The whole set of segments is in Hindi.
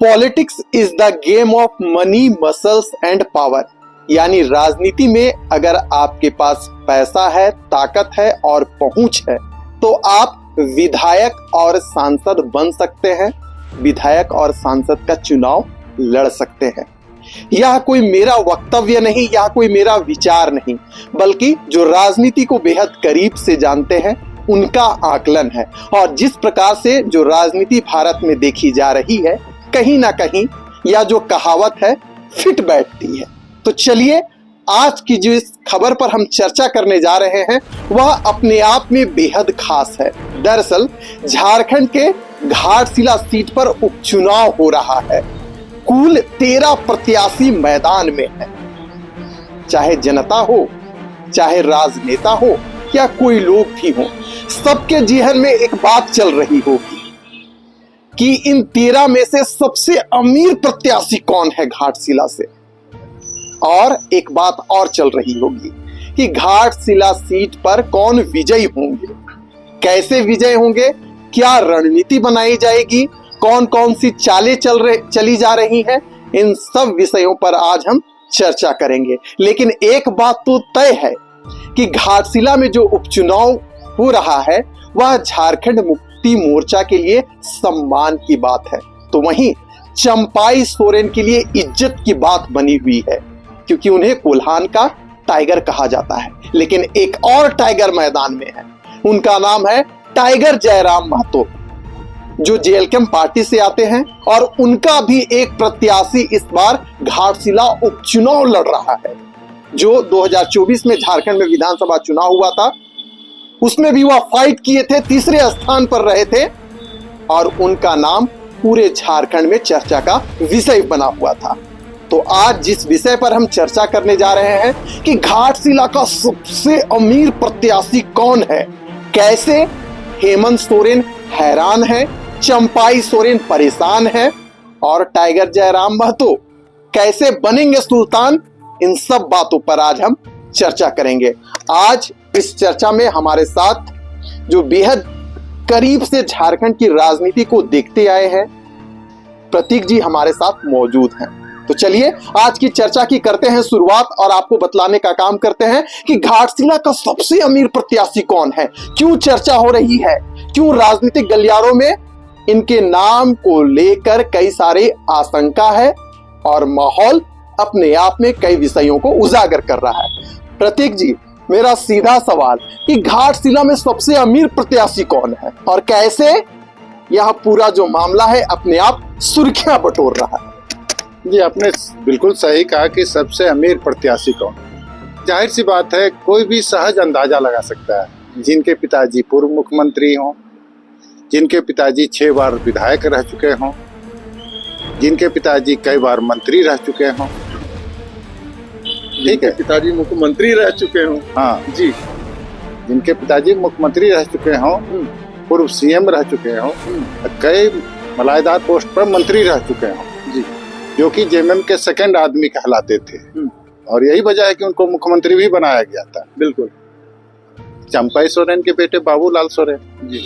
Politics is the game of money, muscles and power. यानी राजनीति में अगर आपके पास पैसा है, ताकत है और पहुंच है तो आप विधायक और सांसद बन सकते हैं, विधायक और सांसद का चुनाव लड़ सकते हैं। यह कोई मेरा वक्तव्य नहीं, यह कोई मेरा विचार नहीं, बल्कि जो राजनीति को बेहद करीब से जानते हैं उनका आकलन है। और जिस प्रकार से जो राजनीति भारत में देखी जा रही है, कहीं ना कहीं यह जो कहावत है फिट बैठती है। तो चलिए आज की जो इस खबर पर हम चर्चा करने जा रहे हैं वह अपने आप में बेहद खास है। दरअसल झारखंड के घाटशिला सीट पर उपचुनाव हो रहा है। कुल 13 प्रत्याशी मैदान में है। चाहे जनता हो, चाहे राजनेता हो या कोई लोग भी हो, सबके जेहन में एक बात चल रही होगी कि इन 13 में से सबसे अमीर प्रत्याशी कौन है घाटशिला से। और एक बात और चल रही होगी कि घाटशिला सीट पर कौन विजयी होंगे, कैसे विजय होंगे, क्या रणनीति बनाई जाएगी, कौन कौन सी चालें चली जा रही हैं, इन सब विषयों पर आज हम चर्चा करेंगे। लेकिन एक बात तो तय है कि घाटशिला में जो उपचुनाव हो रहा है वह झारखंड मुक्ति मोर्चा के लिए सम्मान की बात है, तो वहीं चंपाई सोरेन के लिए इज्जत की बात बनी हुई है, क्योंकि उन्हें कोल्हान का टाइगर कहा जाता है। लेकिन एक और टाइगर मैदान में है, उनका नाम है टाइगर जयराम महतो, जो जेएलकेएम पार्टी से आते हैं और उनका भी एक प्रत्याशी इस बार घाटशिला उपचुनाव लड़ रहा है। जो 2024 में झारखंड में विधानसभा चुनाव हुआ था उसमें भी वह फाइट किए थे, तीसरे स्थान पर रहे थे और उनका नाम पूरे झारखंड में चर्चा का विषय बना हुआ था। तो आज जिस विषय पर हम चर्चा करने जा रहे हैं कि घाटशिला का सबसे अमीर प्रत्याशी कौन है, कैसे हेमंत सोरेन हैरान है, चंपाई सोरेन परेशान है और टाइगर जयराम महतो कैसे बनेंगे सुल्तान, इन सब बातों पर आज हम चर्चा करेंगे। आज इस चर्चा में हमारे साथ जो बेहद करीब से झारखंड की राजनीति को देखते आए हैं प्रतीक जी हमारे साथ मौजूद हैं। तो चलिए आज की चर्चा की करते हैं शुरुआत और आपको बतलाने का काम करते हैं कि घाटशिला का सबसे अमीर प्रत्याशी कौन है, क्यों चर्चा हो रही है, क्यों राजनीतिक गलियारों में इनके नाम को लेकर कई सारे आशंका है और माहौल अपने आप में कई विषयों को उजागर कर रहा है। प्रतीक जी, मेरा सीधा सवाल कि घाटशिला में सबसे अमीर प्रत्याशी कौन है और कैसे यह पूरा जो मामला है अपने आप सुर्खियां बटोर रहा है। जी, आपने बिल्कुल सही कहा कि सबसे अमीर प्रत्याशी कौन। जाहिर सी बात है, कोई भी सहज अंदाजा लगा सकता है। जिनके पिताजी पूर्व मुख्यमंत्री हों, जिनके पिताजी 6 बार विधायक रह चुके हों, जिनके पिताजी कई बार मंत्री रह चुके हों, ठीक है, पिताजी मुख्यमंत्री रह चुके हों, हाँ जी, जिनके पिताजी मुख्यमंत्री रह चुके हों, पूर्व सीएम रह चुके हों, कई मलाईदार पोस्ट पर मंत्री रह चुके हों, जी, जो कि जेएमएम के सेकंड आदमी कहलाते थे और यही वजह है कि उनको मुख्यमंत्री भी बनाया गया था। बिल्कुल। चंपाई सोरेन के बेटे बाबूलाल सोरेन जी,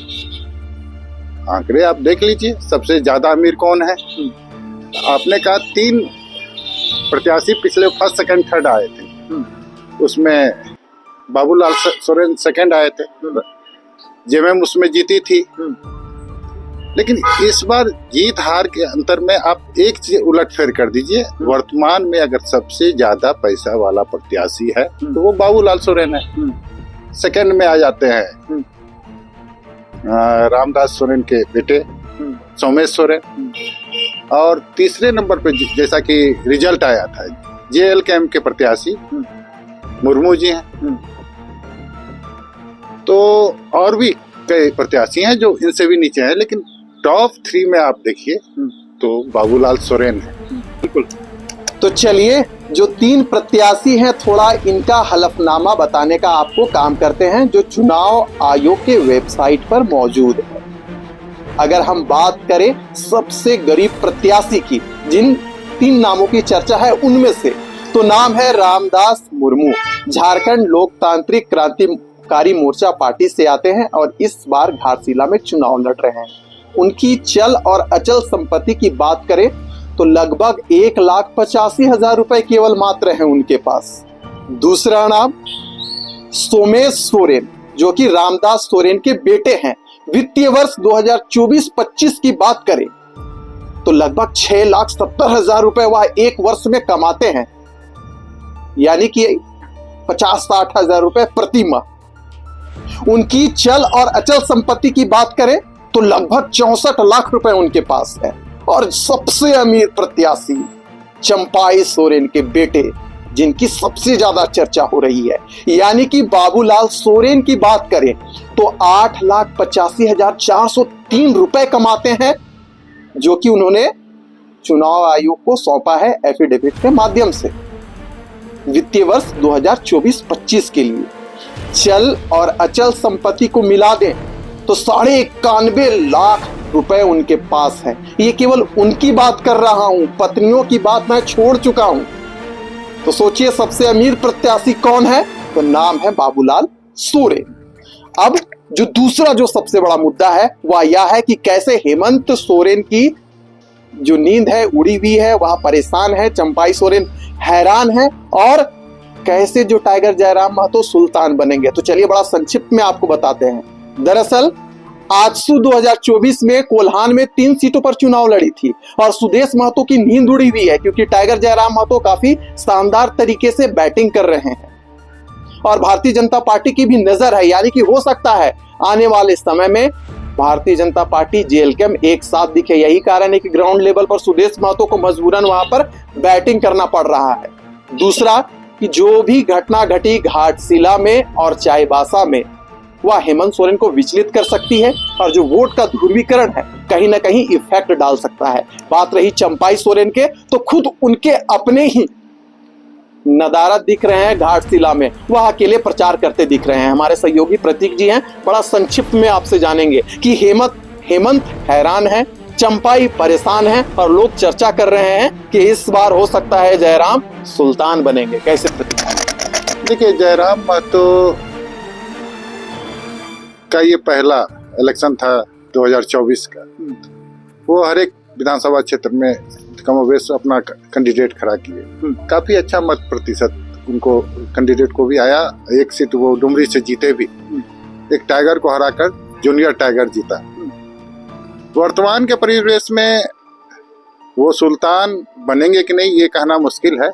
आंकड़े आप देख लीजिए, सबसे ज्यादा अमीर कौन है। आपने कहा 3 प्रत्याशी पिछले फर्स्ट सेकंड थर्ड आए थे, उसमें बाबूलाल सोरेन सेकंड आए थे, जेएमएम उसमें जीती थी। लेकिन इस बार जीत हार के अंतर में आप एक चीज उलट फेर कर दीजिए, वर्तमान में अगर सबसे ज्यादा पैसा वाला प्रत्याशी है तो वो बाबूलाल सोरेन है। सेकंड में आ जाते हैं रामदास सोरेन के बेटे सोमेश सोरेन और तीसरे नंबर पे जैसा कि रिजल्ट आया था जेएलकेएम के प्रत्याशी मुर्मू जी हैं। तो और भी कई प्रत्याशी हैं जो इनसे भी नीचे हैं, लेकिन टॉप 3 में आप देखिए तो बाबूलाल सोरेन है। बिल्कुल। तो चलिए जो 3 प्रत्याशी हैं थोड़ा इनका हलफनामा बताने का आपको काम करते हैं जो चुनाव आयोग के वेबसाइट पर मौजूद है। अगर हम बात करें सबसे गरीब प्रत्याशी की, जिन 3 नामों की चर्चा है उनमें से, तो नाम है रामदास मुर्मू। झारखंड लोकतांत्रिक क्रांतिकारी मोर्चा पार्टी से आते हैं और इस बार घाटशिला में चुनाव लड़ रहे हैं। उनकी चल और अचल संपत्ति की बात करें तो लगभग 1,85,000 रुपए केवल मात्र हैं उनके पास। दूसरा नाम सोमेश सोरेन, जो कि रामदास सोरेन के बेटे हैं। वित्तीय वर्ष 2024-25 की बात करें तो लगभग 6,70,000 रुपए वह एक वर्ष में कमाते हैं, यानी कि 50-60,000 रुपए प्रति माह। उनकी चल और अचल संपत्ति की बात करें तो लगभग 64 लाख रुपए उनके पास है। और सबसे अमीर प्रत्याशी चंपाई सोरेन के बेटे, जिनकी सबसे ज्यादा चर्चा हो रही है, यानी कि बाबूलाल सोरेन की बात करें तो 8,85,403 रुपए कमाते हैं, जो कि उन्होंने चुनाव आयोग को सौंपा है एफिडेविट के माध्यम से वित्तीय वर्ष 2024-25 के लिए। चल और अचल संपत्ति को मिला दें तो 91.5 लाख रुपए उनके पास है। ये केवल उनकी बात कर रहा हूं, पत्नियों की बात मैं छोड़ चुका हूं। तो सोचिए सबसे अमीर प्रत्याशी कौन है, तो नाम है बाबूलाल सोरेन। अब जो दूसरा जो सबसे बड़ा मुद्दा है वह यह है कि कैसे हेमंत सोरेन की जो नींद है उड़ी हुई है, वह परेशान है, चंपाई सोरेन हैरान है, और कैसे जो टाइगर जयराम महतो सुल्तान बनेंगे। तो चलिए बड़ा संक्षिप्त में आपको बताते हैं। दरअसल आजसू 2024 में कोल्हान में 3 सीटों पर चुनाव लड़ी थी और सुदेश महतो की नींद उड़ी हुई है, क्योंकि टाइगर जयराम महतो काफी शानदार तरीके से बैटिंग कर रहे हैं और भारतीय जनता पार्टी की भी नजर है, यानी कि हो सकता है आने वाले समय में भारतीय जनता पार्टी जेएलके में एक साथ दिखे। यही कारण है कि ग्राउंड लेवल पर सुदेश महतो को मजबूरन वहां पर बैटिंग करना पड़ रहा है। दूसरा कि जो भी घटना घटी घाटशिला में और चाईबासा में, वह हेमंत सोरेन को विचलित कर सकती है और जो वोट का ध्रुवीकरण है कहीं ना कहीं इफेक्ट डाल सकता है। बात रही चंपाई सोरेन के, तो खुद उनके अपने ही नदारद दिख रहे हैं घाटशिला में, वह अकेले प्रचार करते दिख रहे हैं। हमारे सहयोगी प्रतीक जी हैं, बड़ा संक्षिप्त में आपसे जानेंगे कि हेमंत हैरान है, चंपाई परेशान है और लोग चर्चा कर रहे हैं कि इस बार हो सकता है जयराम सुल्तान बनेंगे। कैसे प्रतीक? देखिए, जयराम महतो का ये पहला इलेक्शन था 2024 का। वो हर एक विधानसभा क्षेत्र में कमोबेश अपना कैंडिडेट खड़ा किए। काफी अच्छा मत प्रतिशत उनको कैंडिडेट को भी आया। एक सीट वो डुमरी से जीते भी, एक टाइगर को हराकर जूनियर टाइगर जीता। वर्तमान के परिवेश में वो सुल्तान बनेंगे कि नहीं ये कहना मुश्किल है,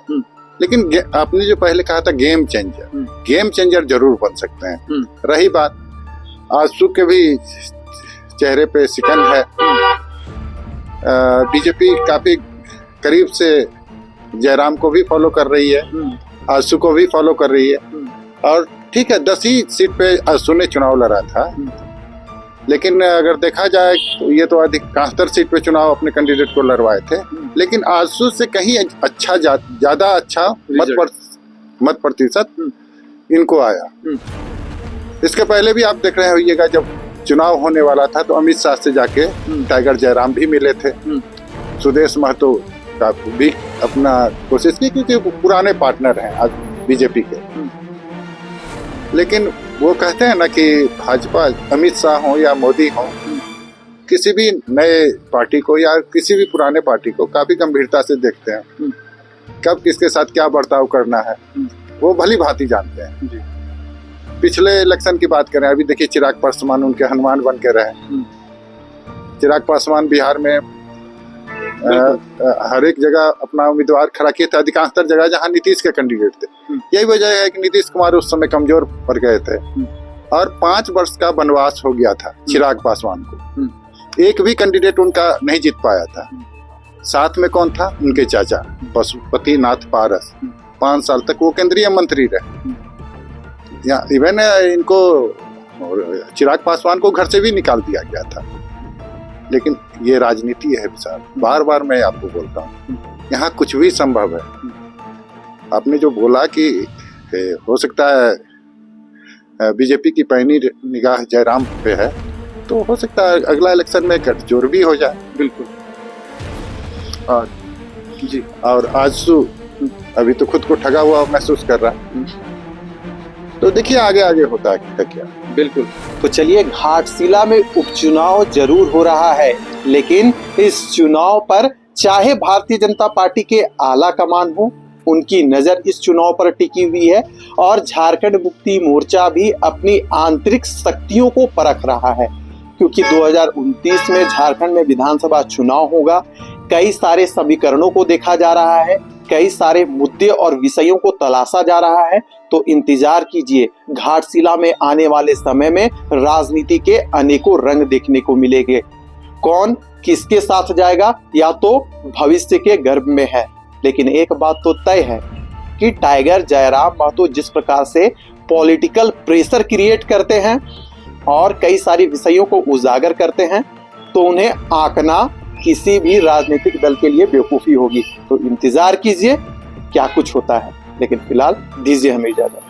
लेकिन आपने जो पहले कहा था गेम चेंजर जरूर बन सकते हैं। रही बात आजसू के भी चेहरे पे सिकन है। बीजेपी काफी करीब से जयराम को भी फॉलो कर रही है, आजसू को भी फॉलो कर रही है। और ठीक है, 10 ही सीट पे आजसू ने चुनाव लड़ा था, लेकिन अगर देखा जाए तो ये तो अधिकांशतर सीट पे चुनाव अपने कैंडिडेट को लड़वाए थे, लेकिन आजसू से कहीं अच्छा ज्यादा अच्छा मत प्रतिशत इनको आया। इसके पहले भी आप देख रहे होइएगा, जब चुनाव होने वाला था तो अमित शाह से जाके टाइगर जयराम भी मिले थे। सुदेश महतो का भी अपना कोशिश की, क्योंकि पुराने पार्टनर हैं आज बीजेपी के। लेकिन वो कहते हैं ना कि भाजपा अमित शाह हो या मोदी हो, किसी भी नए पार्टी को या किसी भी पुराने पार्टी को काफी गंभीरता से देखते हैं। कब किसके साथ क्या बर्ताव करना है वो भली भांति जानते हैं। पिछले इलेक्शन की बात करें, अभी देखिए चिराग पासवान उनके हनुमान बन के रहे। चिराग पासवान बिहार में हर एक जगह अपना उम्मीदवार खड़ा किए थे, अधिकांशतर जगह जहां नीतीश के कैंडिडेट थे। यही वजह है कि नीतीश कुमार उस समय कमजोर पड़ गए थे और 5 वर्ष का वनवास हो गया था चिराग पासवान को। एक भी कैंडिडेट उनका नहीं जीत पाया था। साथ में कौन था? उनके चाचा पशुपति नाथ पारस। 5 साल तक वो केंद्रीय मंत्री रहे। या इवन इनको चिराग पासवान को घर से भी निकाल दिया गया था। लेकिन ये राजनीति है विशाल, बार बार मैं आपको बोलता हूँ, यहाँ कुछ भी संभव है। आपने जो बोला कि हो सकता है बीजेपी की पैनी निगाह जयराम पे है, तो हो सकता है अगला इलेक्शन में गठजोड़ भी हो जाए। बिल्कुल। और आजसू अभी तो खुद को ठगा हुआ महसूस कर रहा है। तो देखिए आगे होता है क्या। बिल्कुल। तो चलिए, घाटशिला में उपचुनाव जरूर हो रहा है, लेकिन इस चुनाव पर चाहे भारतीय जनता पार्टी के आला कमान हो, उनकी नजर इस चुनाव पर टिकी हुई है और झारखंड मुक्ति मोर्चा भी अपनी आंतरिक शक्तियों को परख रहा है, क्योंकि 2029 में झारखंड में विधानसभा चुनाव होगा। कई सारे समीकरणों को देखा जा रहा है, कई सारे मुद्दे और विषयों को तलाशा जा रहा है। तो इंतजार कीजिए, घाटशिला में आने वाले समय में राजनीति के अनेकों रंग देखने को मिलेंगे। कौन किसके साथ जाएगा या तो भविष्य के गर्भ में है, लेकिन एक बात तो तय है कि टाइगर जयराम महतो जिस प्रकार से पॉलिटिकल प्रेशर क्रिएट करते हैं और कई सारी विषयों को उजागर करते हैं, तो उन्हें आंकना किसी भी राजनीतिक दल के लिए बेवकूफी होगी। तो इंतजार कीजिए क्या कुछ होता है, लेकिन फिलहाल दीजिए हमें इजाजत।